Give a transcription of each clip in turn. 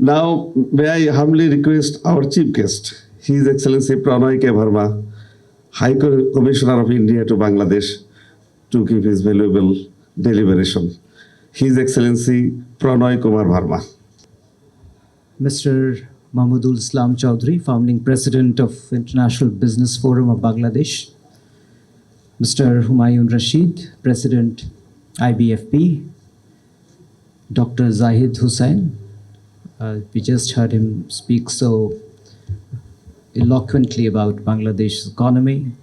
Now, may I humbly request our chief guest, His Excellency Pranay Verma, High Commissioner of India to Bangladesh, to give his valuable deliberation. His Excellency Pranay Kumar Verma. Mr. Mahmudul Islam Chaudhry, founding president of International Business Forum of Bangladesh. Mr. Humayun Rashid, president IBFB. Dr. Zahid Hussain, we just heard him speak so eloquently about Bangladesh's economy,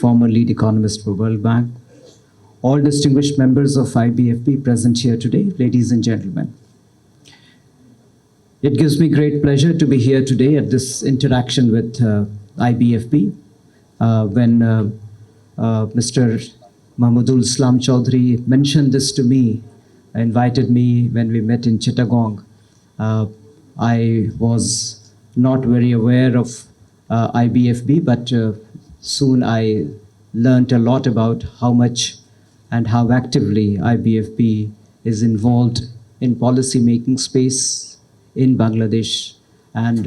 former lead economist for World Bank. All distinguished members of IBFB present here today, ladies and gentlemen. It gives me great pleasure to be here today at this interaction with IBFB. When Mr. Mahmudul Islam Chaudhry mentioned this to me, invited me when we met in Chittagong, I was not very aware of IBFB, but soon I learned a lot about how much and how actively IBFB is involved in policy making space in Bangladesh, and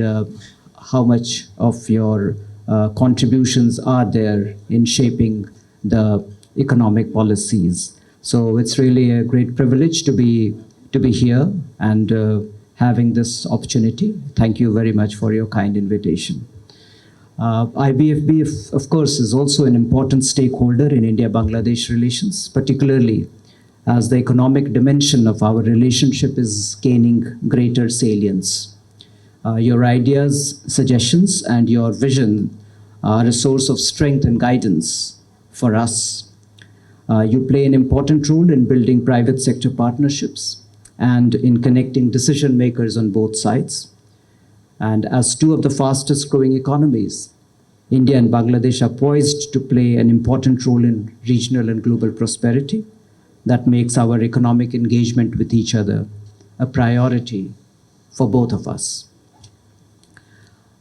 how much of your contributions are there in shaping the economic policies. So it's really a great privilege to be here and having this opportunity. Thank you very much for your kind invitation. IBFB, of course, is also an important stakeholder in India-Bangladesh relations, particularly as the economic dimension of our relationship is gaining greater salience. Your ideas, suggestions, and your vision are a source of strength and guidance for us. You play an important role in building private sector partnerships and in connecting decision makers on both sides. And as two of the fastest growing economies, India and Bangladesh are poised to play an important role in regional and global prosperity that makes our economic engagement with each other a priority for both of us.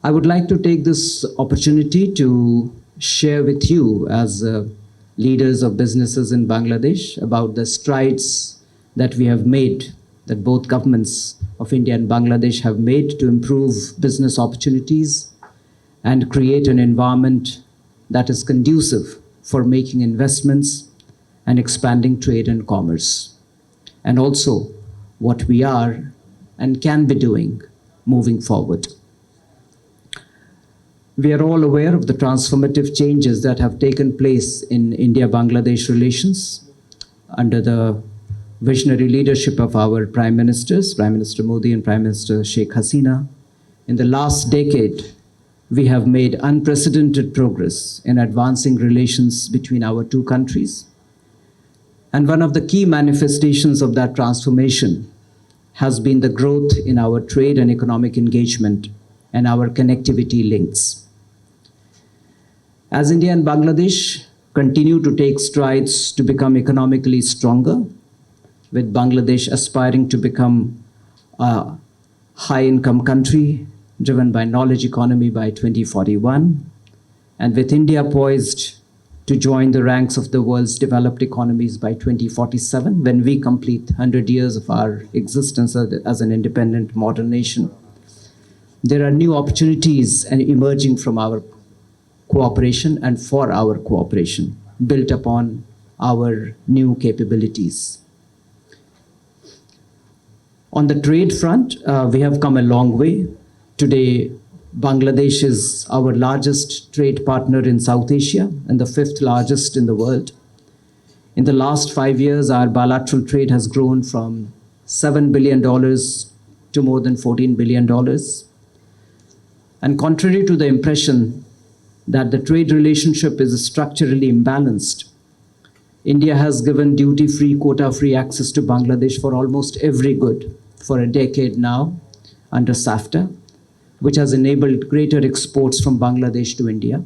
I would like to take this opportunity to share with you as leaders of businesses in Bangladesh about the strides that we have made, that both governments of India and Bangladesh have made to improve business opportunities and create an environment that is conducive for making investments and expanding trade and commerce, and also what we are and can be doing moving forward. We are all aware of the transformative changes that have taken place in India-Bangladesh relations under the visionary leadership of our Prime Ministers, Prime Minister Modi and Prime Minister Sheikh Hasina. In the last decade, we have made unprecedented progress in advancing relations between our two countries. And one of the key manifestations of that transformation has been the growth in our trade and economic engagement and our connectivity links. As India and Bangladesh continue to take strides to become economically stronger, with Bangladesh aspiring to become a high-income country driven by knowledge economy by 2041, and with India poised to join the ranks of the world's developed economies by 2047, when we complete 100 years of our existence as an independent modern nation. There are new opportunities emerging from our cooperation and for our cooperation, built upon our new capabilities. On the trade front, we have come a long way. Today, Bangladesh is our largest trade partner in South Asia and the 5th largest in the world. In the last 5 years, our bilateral trade has grown from $7 billion to more than $14 billion. And contrary to the impression that the trade relationship is structurally imbalanced, India has given duty-free, quota-free access to Bangladesh for almost every good for a decade now under SAFTA, which has enabled greater exports from Bangladesh to India.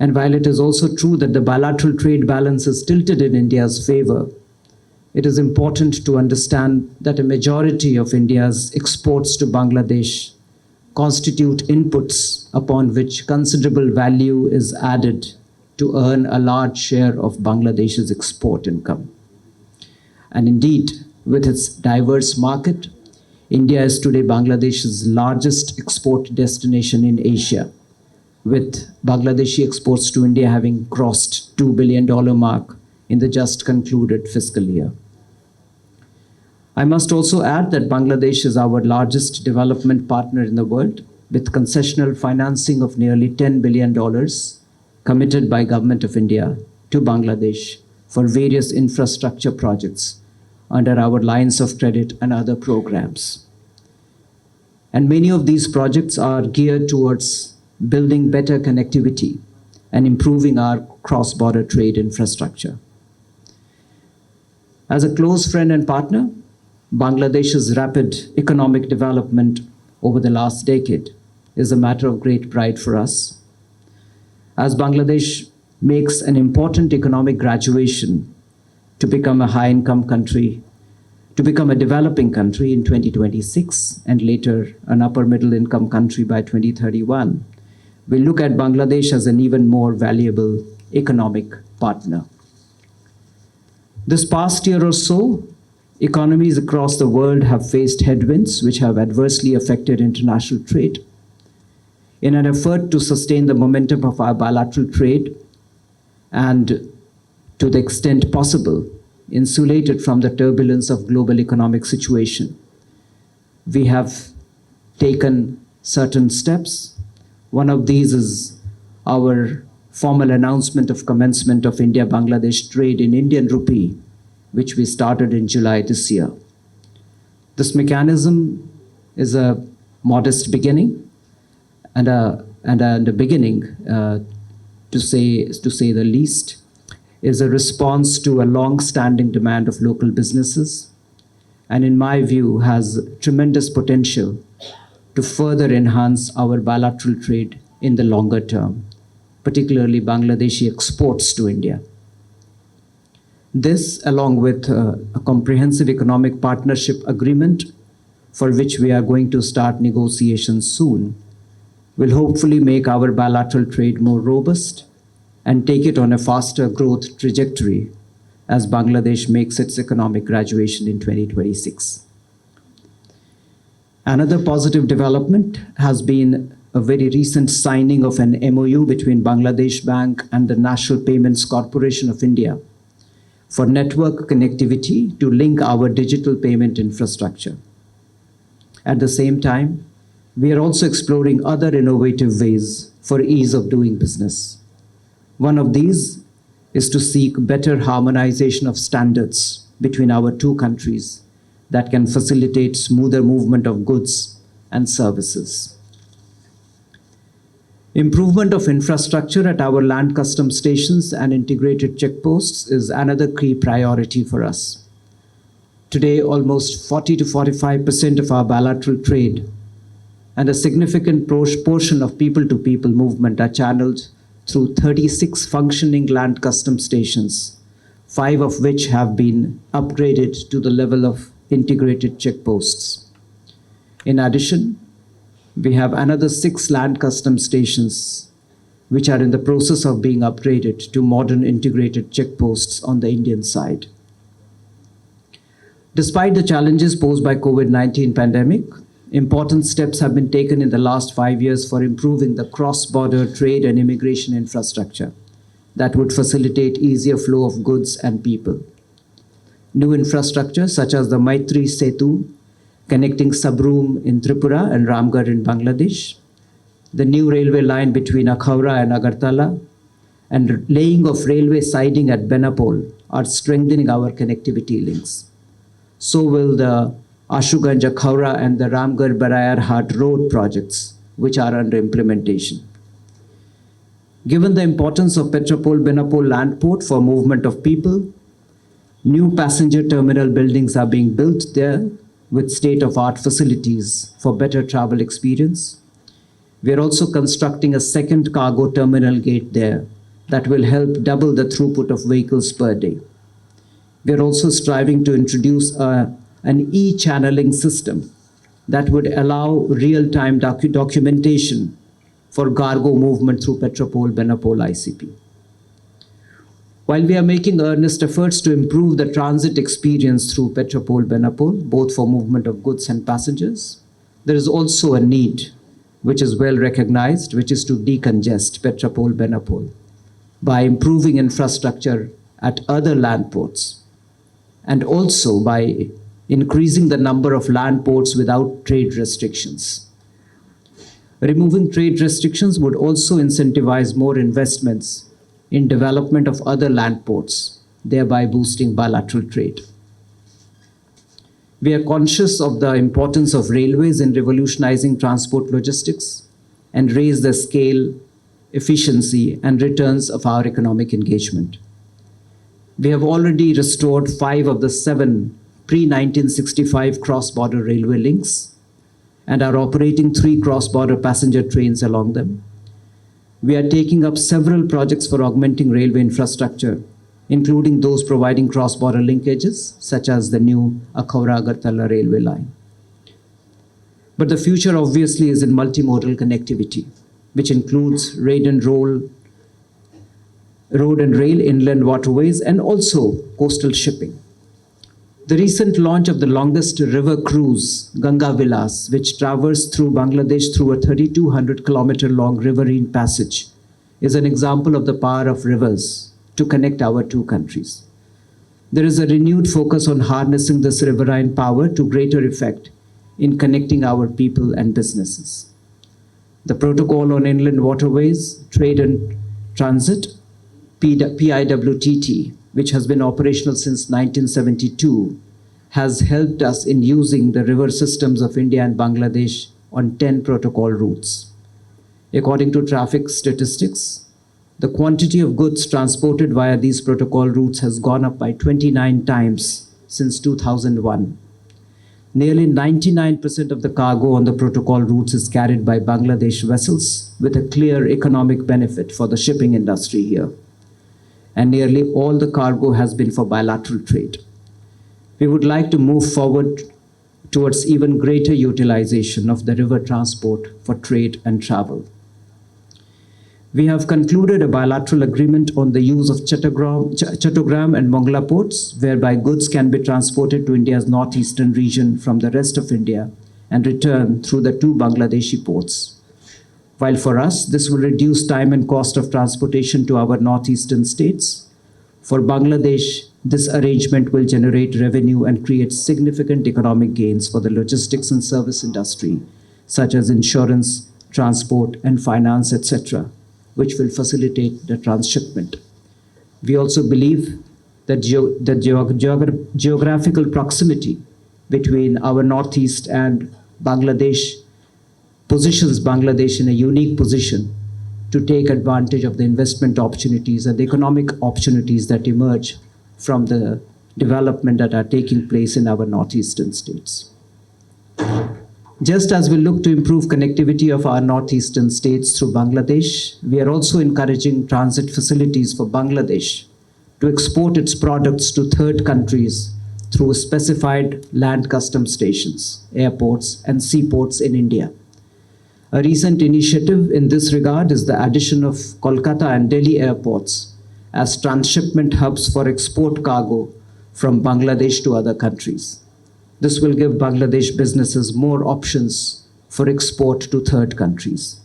And while it is also true that the bilateral trade balance is tilted in India's favor, it is important to understand that a majority of India's exports to Bangladesh constitute inputs upon which considerable value is added to earn a large share of Bangladesh's export income. And indeed, with its diverse market, India is today Bangladesh's largest export destination in Asia, with Bangladeshi exports to India having crossed $2 billion mark in the just concluded fiscal year. I must also add that Bangladesh is our largest development partner in the world, with concessional financing of nearly $10 billion committed by Government of India to Bangladesh for various infrastructure projects under our lines of credit and other programs. And many of these projects are geared towards building better connectivity and improving our cross-border trade infrastructure. As a close friend and partner, Bangladesh's rapid economic development over the last decade is a matter of great pride for us. As Bangladesh makes an important economic graduation to become a high-income country, to become a developing country in 2026, and later an upper middle income country by 2031, we look at Bangladesh as an even more valuable economic partner. This past year or so, economies across the world have faced headwinds which have adversely affected international trade. In an effort to sustain the momentum of our bilateral trade and, to the extent possible, insulate it from the turbulence of global economic situation, we have taken certain steps. One of these is our formal announcement of commencement of India-Bangladesh trade in Indian rupee, which we started in July this year. This mechanism is a modest beginning and a beginning, to say the least, is a response to a long-standing demand of local businesses, and in my view has tremendous potential to further enhance our bilateral trade in the longer term, particularly Bangladeshi exports to India. This, along with a comprehensive economic partnership agreement for which we are going to start negotiations soon, will hopefully make our bilateral trade more robust and take it on a faster growth trajectory as Bangladesh makes its economic graduation in 2026. Another positive development has been a very recent signing of an MOU between Bangladesh Bank and the National Payments Corporation of India for network connectivity to link our digital payment infrastructure. At the same time, we are also exploring other innovative ways for ease of doing business. One of these is to seek better harmonization of standards between our two countries that can facilitate smoother movement of goods and services. Improvement of infrastructure at our land custom stations and integrated checkposts is another key priority for us. Today, almost 40 to 45% of our bilateral trade and a significant portion of people-to-people movement are channeled through 36 functioning land custom stations, 5 of which have been upgraded to the level of integrated checkposts. In addition, we have another 6 land custom stations which are in the process of being upgraded to modern integrated checkposts on the Indian side. Despite the challenges posed by COVID-19 pandemic, important steps have been taken in the last 5 years for improving the cross-border trade and immigration infrastructure that would facilitate easier flow of goods and people. New infrastructure such as the Maitri Setu connecting Sabroom in Tripura and Ramgarh in Bangladesh, the new railway line between Akhaura and Agartala, and laying of railway siding at Benapole are strengthening our connectivity links. So will the Ashuganj Akhaura and the Ramgarh Barayar Hart Road projects, which are under implementation. Given the importance of Petropole-Benapole land port for movement of people, new passenger terminal buildings are being built there with state-of-art facilities for better travel experience. We are also constructing a second cargo terminal gate there that will help double the throughput of vehicles per day. We are also striving to introduce an e-channeling system that would allow real-time documentation for cargo movement through Petropole-Benapole ICP. While we are making earnest efforts to improve the transit experience through Petropol-Benapol, both for movement of goods and passengers, there is also a need, which is well recognized, which is to decongest Petropol-Benapol by improving infrastructure at other land ports, and also by increasing the number of land ports without trade restrictions. Removing trade restrictions would also incentivize more investments in development of other land ports, thereby boosting bilateral trade. We are conscious of the importance of railways in revolutionizing transport logistics and raise the scale, efficiency, and returns of our economic engagement. We have already restored 5 of the 7 pre-1965 cross-border railway links and are operating 3 cross-border passenger trains along them. We are taking up several projects for augmenting railway infrastructure, including those providing cross-border linkages, such as the new Akhawra-Agartala railway line. But the future obviously is in multimodal connectivity, which includes road and rail, inland waterways, and also coastal shipping. The recent launch of the longest river cruise, Ganga Vilas, which traversed through Bangladesh through a 3,200-kilometer long riverine passage, is an example of the power of rivers to connect our two countries. There is a renewed focus on harnessing this riverine power to greater effect in connecting our people and businesses. The Protocol on Inland Waterways, Trade and Transit, PIWTT, which has been operational since 1972, has helped us in using the river systems of India and Bangladesh on 10 protocol routes. According to traffic statistics, the quantity of goods transported via these protocol routes has gone up by 29 times since 2001. Nearly 99% of the cargo on the protocol routes is carried by Bangladesh vessels, with a clear economic benefit for the shipping industry here. And nearly all the cargo has been for bilateral trade. We would like to move forward towards even greater utilization of the river transport for trade and travel. We have concluded a bilateral agreement on the use of Chattogram and Mongla ports, whereby goods can be transported to India's northeastern region from the rest of India and return through the 2 Bangladeshi ports. While for us, this will reduce time and cost of transportation to our northeastern states, for Bangladesh, this arrangement will generate revenue and create significant economic gains for the logistics and service industry, such as insurance, transport, and finance, etc., which will facilitate the transshipment. We also believe that geographical proximity between our northeast and Bangladesh positions Bangladesh in a unique position to take advantage of the investment opportunities and the economic opportunities that emerge from the development that are taking place in our northeastern states. Just as we look to improve connectivity of our northeastern states through Bangladesh, we are also encouraging transit facilities for Bangladesh to export its products to third countries through specified land customs stations, airports, and seaports in India. A recent initiative in this regard is the addition of Kolkata and Delhi airports as transshipment hubs for export cargo from Bangladesh to other countries. This will give Bangladesh businesses more options for export to third countries.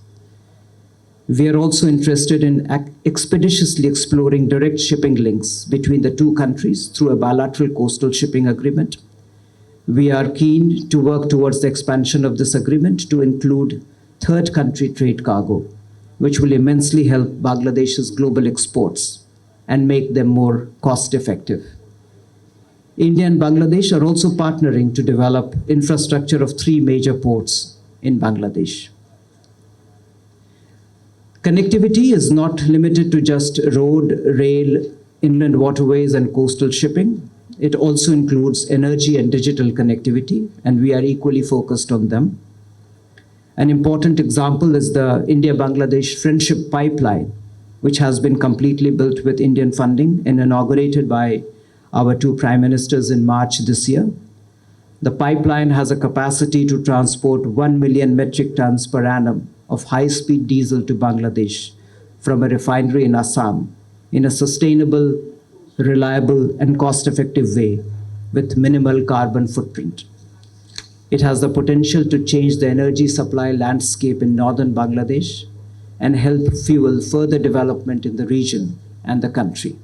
We are also interested in expeditiously exploring direct shipping links between the two countries through a bilateral coastal shipping agreement. We are keen to work towards the expansion of this agreement to include third country trade cargo, which will immensely help Bangladesh's global exports and make them more cost effective. India and Bangladesh are also partnering to develop infrastructure of 3 major ports in Bangladesh. Connectivity is not limited to just road, rail, inland waterways, and coastal shipping. It also includes energy and digital connectivity, and we are equally focused on them. An important example is the India-Bangladesh Friendship Pipeline, which has been completely built with Indian funding and inaugurated by our 2 prime ministers in March this year. The pipeline has a capacity to transport 1 million metric tons per annum of high-speed diesel to Bangladesh from a refinery in Assam in a sustainable reliable, and cost-effective way with minimal carbon footprint. It has the potential to change the energy supply landscape in northern Bangladesh and help fuel further development in the region and the country.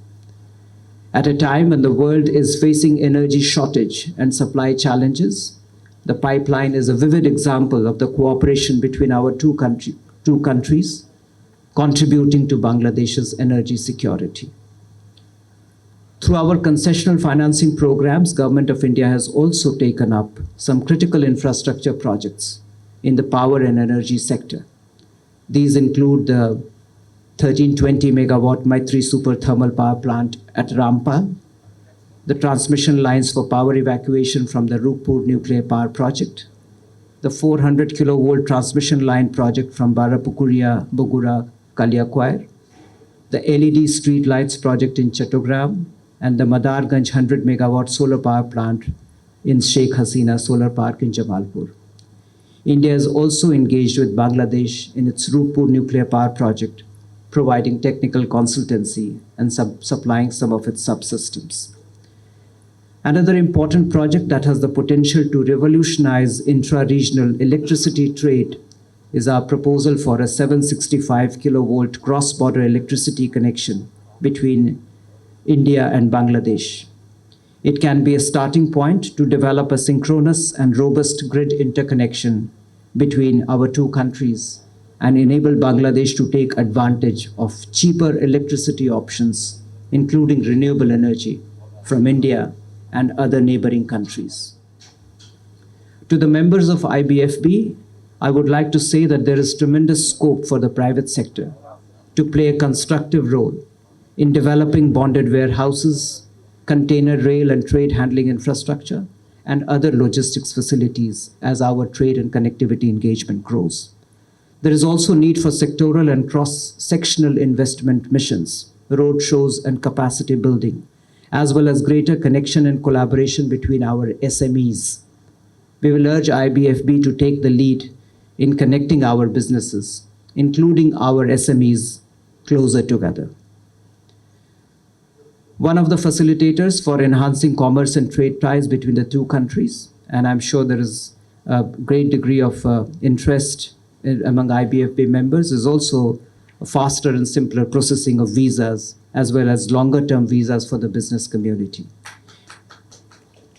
At a time when the world is facing energy shortage and supply challenges, the pipeline is a vivid example of the cooperation between our two countries, contributing to Bangladesh's energy security. Through our concessional financing programs, Government of India has also taken up some critical infrastructure projects in the power and energy sector. These include the 1320 megawatt Maitri Super Thermal Power Plant at Rampal, the transmission lines for power evacuation from the Rupur Nuclear Power Project, the 400 kilovolt transmission line project from Barapukuria, Bogura, Kaliakwar, the LED street lights project in Chattogram, and the Madarganj 100 megawatt solar power plant in Sheikh Hasina Solar Park in Jabalpur. India is also engaged with Bangladesh in its Rupur nuclear power project, providing technical consultancy and supplying some of its subsystems. Another important project that has the potential to revolutionize intra-regional electricity trade is our proposal for a 765 kilovolt cross-border electricity connection between India and Bangladesh. It can be a starting point to develop a synchronous and robust grid interconnection between our two countries and enable Bangladesh to take advantage of cheaper electricity options, including renewable energy, from India and other neighboring countries. To the members of IBFB, I would like to say that there is tremendous scope for the private sector to play a constructive role in developing bonded warehouses, container rail and trade handling infrastructure, and other logistics facilities as our trade and connectivity engagement grows. There is also need for sectoral and cross-sectional investment missions, road shows, and capacity building, as well as greater connection and collaboration between our SMEs. We will urge IBFB to take the lead in connecting our businesses, including our SMEs, closer together. One of the facilitators for enhancing commerce and trade ties between the two countries, and I'm sure there is a great degree of interest among IBFB members, is also a faster and simpler processing of visas, as well as longer-term visas for the business community.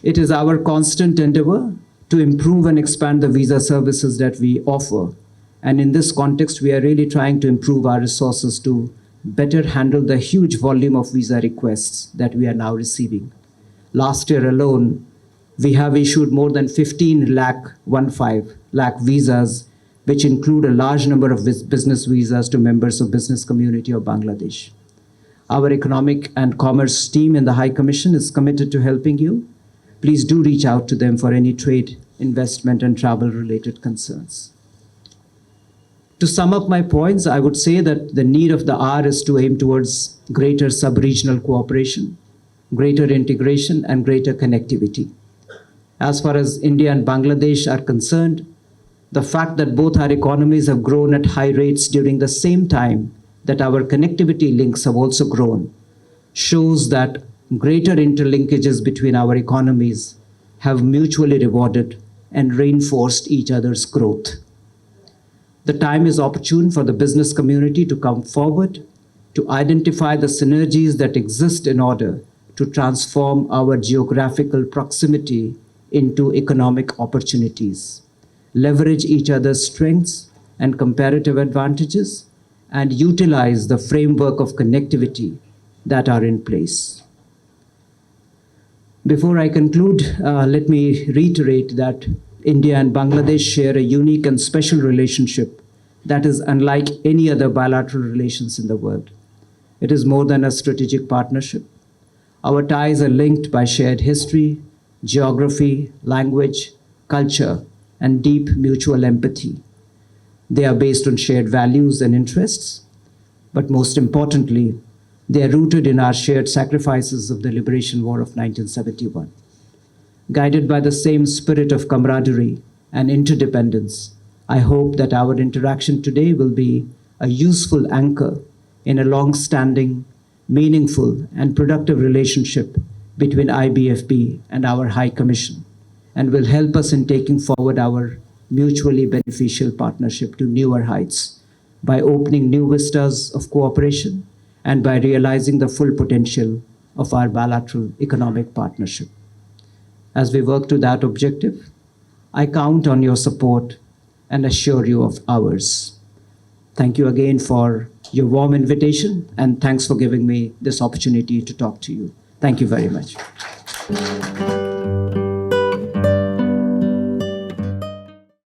It is our constant endeavor to improve and expand the visa services that we offer. And in this context, we are really trying to improve our resources to better handle the huge volume of visa requests that we are now receiving. Last year alone, we have issued more than 15 lakh visas, which include a large number of business visas to members of business community of Bangladesh. Our economic and commerce team in the High Commission is committed to helping you. Please do reach out to them for any trade, investment, and travel-related concerns. To sum up my points, I would say that the need of the hour is to aim towards greater sub-regional cooperation, greater integration, and greater connectivity. As far as India and Bangladesh are concerned, the fact that both our economies have grown at high rates during the same time that our connectivity links have also grown shows that greater interlinkages between our economies have mutually rewarded and reinforced each other's growth. The time is opportune for the business community to come forward to identify the synergies that exist in order to transform our geographical proximity into economic opportunities, leverage each other's strengths and comparative advantages, and utilize the framework of connectivity that are in place. Before I conclude, let me reiterate that India and Bangladesh share a unique and special relationship that is unlike any other bilateral relations in the world. It is more than a strategic partnership. Our ties are linked by shared history, geography, language, culture, and deep mutual empathy. They are based on shared values and interests, but most importantly, they are rooted in our shared sacrifices of the Liberation War of 1971. Guided by the same spirit of camaraderie and interdependence, I hope that our interaction today will be a useful anchor in a long-standing meaningful, and productive relationship between IBFB and our High Commission, and will help us in taking forward our mutually beneficial partnership to newer heights by opening new vistas of cooperation and by realizing the full potential of our bilateral economic partnership. As we work to that objective, I count on your support and assure you of ours. Thank you again for your warm invitation, and thanks for giving me this opportunity to talk to you. Thank you very much.